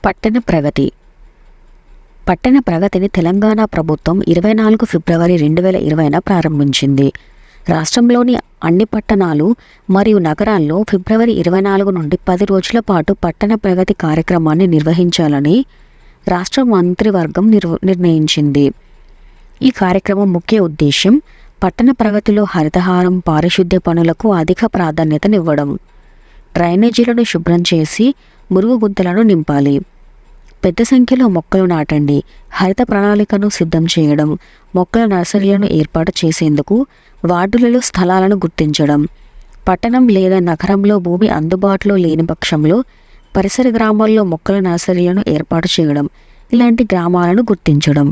పట్టణ ప్రగతి. పట్టణ ప్రగతిని తెలంగాణ ప్రభుత్వం 24 ఫిబ్రవరి 2020న ప్రారంభించింది. రాష్ట్రంలోని అన్ని పట్టణాలు మరియు నగరాల్లో ఫిబ్రవరి 24 నుండి 10 రోజుల పాటు పట్టణ ప్రగతి కార్యక్రమాన్ని నిర్వహించాలని రాష్ట్ర మంత్రివర్గం నిర్ణయించింది. ఈ కార్యక్రమం ముఖ్య ఉద్దేశం పట్టణ ప్రగతిలో హరితహారం, పారిశుద్ధ్య పనులకు అధిక ప్రాధాన్యతనివ్వడం, డ్రైనేజీలను శుభ్రం చేసి మురుగు గుంతలను నింపాలి, పెద్ద సంఖ్యలో మొక్కలు నాటండి, హరిత ప్రణాళికను సిద్ధం చేయడం, మొక్కల నర్సరీలను ఏర్పాటు చేసేందుకు వార్డులలో స్థలాలను గుర్తించడం, పట్టణం లేదా నగరంలో భూమి అందుబాటులో లేని పక్షంలో పరిసర గ్రామాల్లో మొక్కల నర్సరీలను ఏర్పాటు చేయడం, ఇలాంటి గ్రామాలను గుర్తించడం.